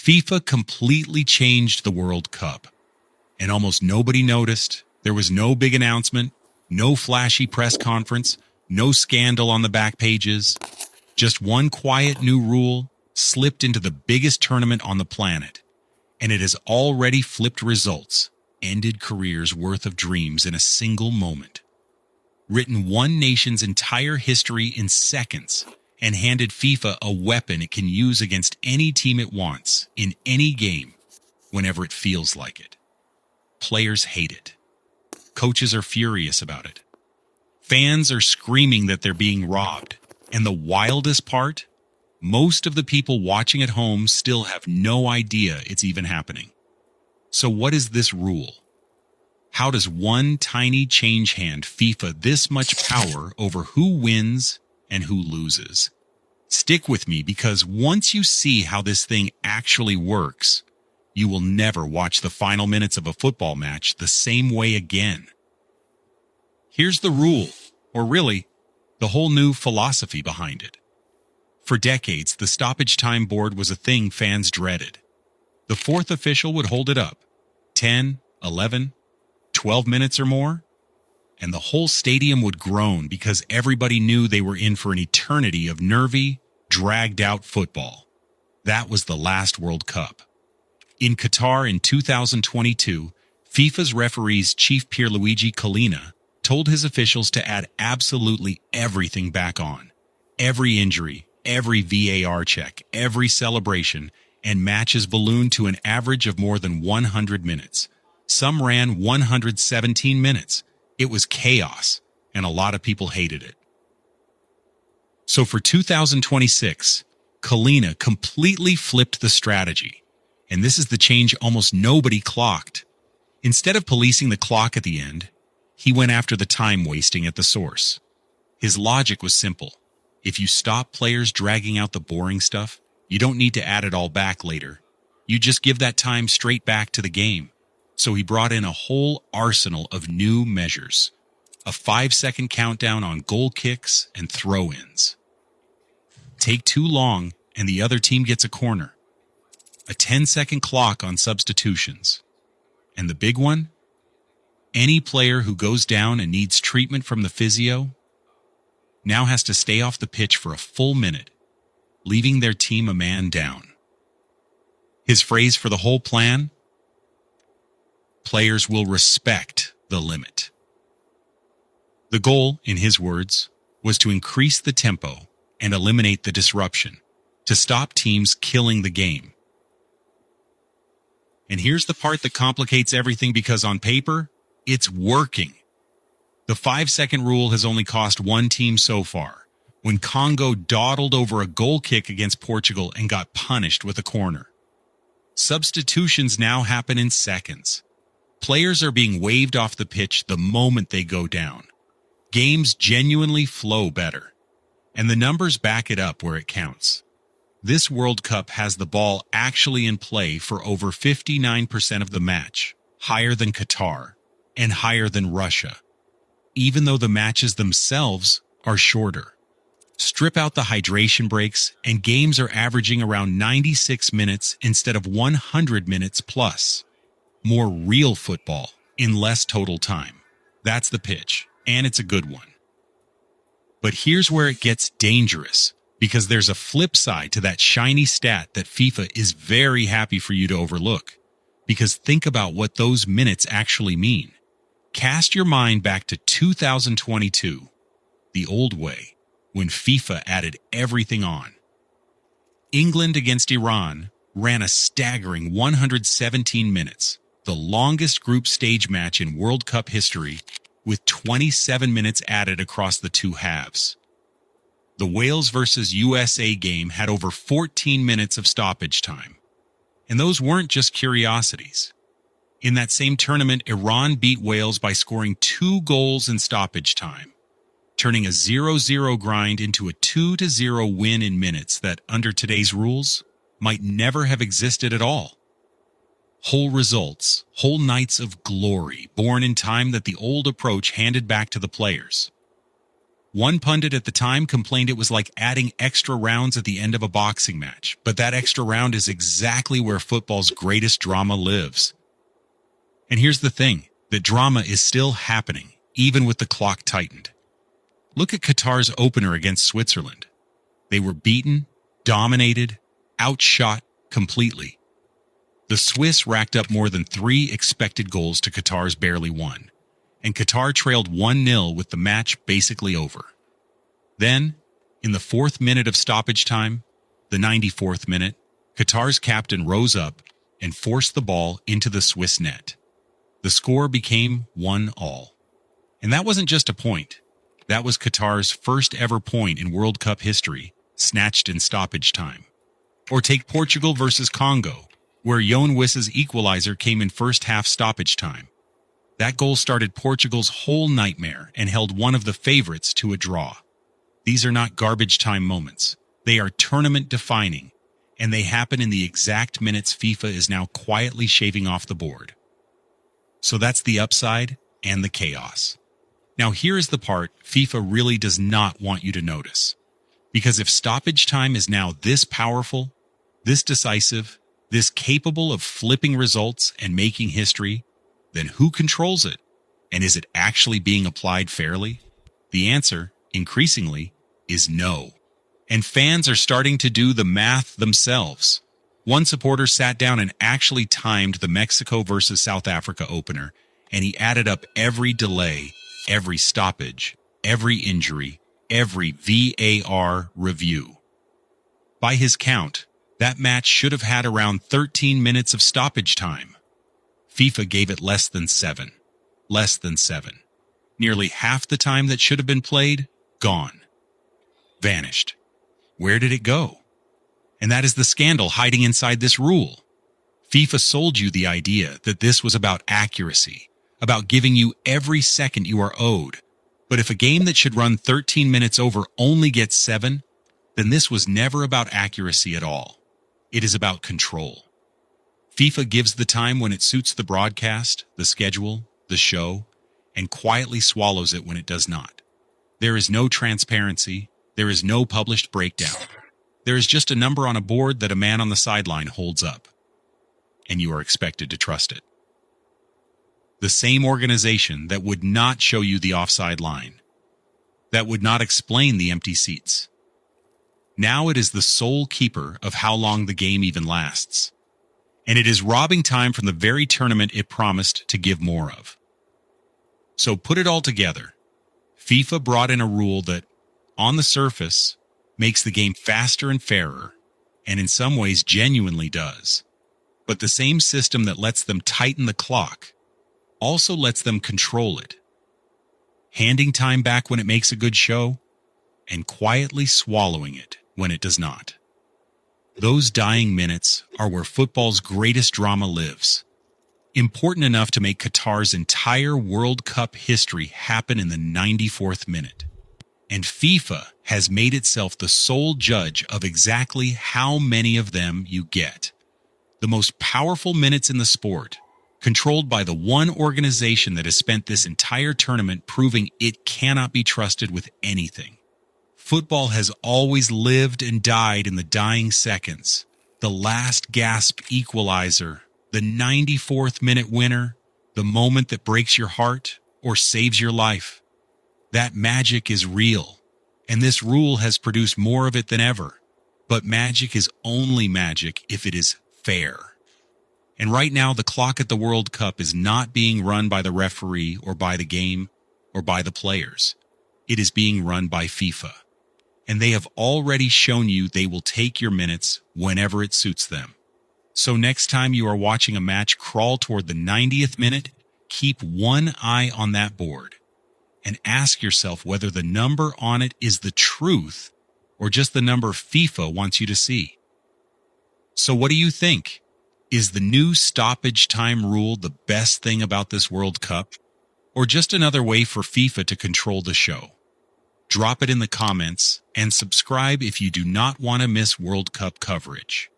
FIFA completely changed the World Cup, and almost nobody noticed. There was no big announcement, no flashy press conference, no scandal on the back pages. Just one quiet new rule slipped into the biggest tournament on the planet, and it has already flipped results, ended careers worth of dreams in a single moment, written one nation's entire history in seconds, and handed FIFA a weapon it can use against any team it wants, in any game, whenever it feels like it. Players hate it. Coaches are furious about it. Fans are screaming that they're being robbed. And the wildest part? Most of the people watching at home still have no idea it's even happening. So what is this rule? How does one tiny change hand FIFA this much power over who wins and who loses? Stick with me, because once you see how this thing actually works, you will never watch the final minutes of a football match the same way again. Here's the rule, or really, the whole new philosophy behind it. For decades, the stoppage time board was a thing fans dreaded. The fourth official would hold it up, 10, 11, 12 minutes or more, and the whole stadium would groan because everybody knew they were in for an eternity of nervy, dragged-out football. That was the last World Cup. In Qatar in 2022, FIFA's referees Chief Pierluigi Collina told his officials to add absolutely everything back on. Every injury, every VAR check, every celebration, and matches ballooned to an average of more than 100 minutes. Some ran 117 minutes. It was chaos, and a lot of people hated it. So for 2026, Collina completely flipped the strategy, and this is the change almost nobody clocked. Instead of policing the clock at the end, he went after the time wasting at the source. His logic was simple. If you stop players dragging out the boring stuff, you don't need to add it all back later. You just give that time straight back to the game. So he brought in a whole arsenal of new measures. A 5-second countdown on goal kicks and throw-ins. Take too long and the other team gets a corner. A 10-second clock on substitutions. And the big one? Any player who goes down and needs treatment from the physio now has to stay off the pitch for a full minute, leaving their team a man down. His phrase for the whole plan? Players will respect the limit. The goal, in his words, was to increase the tempo and eliminate the disruption, to stop teams killing the game. And here's the part that complicates everything, because on paper, it's working. The 5-second rule has only cost one team so far, when Congo dawdled over a goal kick against Portugal and got punished with a corner. Substitutions now happen in seconds. Players are being waved off the pitch the moment they go down. Games genuinely flow better, and the numbers back it up where it counts. This World Cup has the ball actually in play for over 59% of the match, higher than Qatar, and higher than Russia, even though the matches themselves are shorter. Strip out the hydration breaks, and games are averaging around 96 minutes instead of 100 minutes plus. More real football in less total time. That's the pitch, and it's a good one. But here's where it gets dangerous, because there's a flip side to that shiny stat that FIFA is very happy for you to overlook. Because think about what those minutes actually mean. Cast your mind back to 2022, the old way, when FIFA added everything on. England against Iran ran a staggering 117 minutes, the longest group stage match in World Cup history, with 27 minutes added across the two halves. The Wales versus USA game had over 14 minutes of stoppage time. And those weren't just curiosities. In that same tournament, Iran beat Wales by scoring 2 goals in stoppage time, turning a 0-0 grind into a 2-0 win in minutes that, under today's rules, might never have existed at all. Whole results, whole nights of glory, born in time that the old approach handed back to the players. One pundit at the time complained it was like adding extra rounds at the end of a boxing match, but that extra round is exactly where football's greatest drama lives. And here's the thing, that drama is still happening, even with the clock tightened. Look at Qatar's opener against Switzerland. They were beaten, dominated, outshot completely. The Swiss racked up more than 3 expected goals to Qatar's barely 1, and Qatar trailed 1-0 with the match basically over. Then, in the 4th minute of stoppage time, the 94th minute, Qatar's captain rose up and forced the ball into the Swiss net. The score became 1-1. And that wasn't just a point. That was Qatar's first ever point in World Cup history, snatched in stoppage time. Or take Portugal versus Congo, where Yoan Wissa's equalizer came in first half stoppage time. That goal started Portugal's whole nightmare and held one of the favorites to a draw. These are not garbage time moments. They are tournament defining, and they happen in the exact minutes FIFA is now quietly shaving off the board. So that's the upside and the chaos. Now here is the part FIFA really does not want you to notice. Because if stoppage time is now this powerful, this decisive, this capable of flipping results and making history, then who controls it? And is it actually being applied fairly? The answer, increasingly, is no. And fans are starting to do the math themselves. One supporter sat down and actually timed the Mexico versus South Africa opener, and he added up every delay, every stoppage, every injury, every VAR review. By his count, that match should have had around 13 minutes of stoppage time. FIFA gave it less than 7. Less than 7. Nearly half the time that should have been played, gone. Vanished. Where did it go? And that is the scandal hiding inside this rule. FIFA sold you the idea that this was about accuracy, about giving you every second you are owed. But if a game that should run 13 minutes over only gets 7, then this was never about accuracy at all. It is about control. FIFA gives the time when it suits the broadcast, the schedule, the show, and quietly swallows it when it does not. There is no transparency. There is no published breakdown. There is just a number on a board that a man on the sideline holds up. And you are expected to trust it. The same organization that would not show you the offside line, that would not explain the empty seats. Now it is the sole keeper of how long the game even lasts. And it is robbing time from the very tournament it promised to give more of. So put it all together. FIFA brought in a rule that, on the surface, makes the game faster and fairer, and in some ways genuinely does. But the same system that lets them tighten the clock also lets them control it, handing time back when it makes a good show, and quietly swallowing it when it does not. Those dying minutes are where football's greatest drama lives, important enough to make Qatar's entire World Cup history happen in the 94th minute. And FIFA has made itself the sole judge of exactly how many of them you get. The most powerful minutes in the sport, controlled by the one organization that has spent this entire tournament proving it cannot be trusted with anything. Football has always lived and died in the dying seconds, the last gasp equalizer, the 94th minute winner, the moment that breaks your heart or saves your life. That magic is real, and this rule has produced more of it than ever. But magic is only magic if it is fair. And right now, the clock at the World Cup is not being run by the referee or by the game or by the players. It is being run by FIFA. And they have already shown you they will take your minutes whenever it suits them. So next time you are watching a match crawl toward the 90th minute, keep one eye on that board and ask yourself whether the number on it is the truth or just the number FIFA wants you to see. So what do you think? Is the new stoppage time rule the best thing about this World Cup, or just another way for FIFA to control the show? Drop it in the comments and subscribe if you do not want to miss World Cup coverage.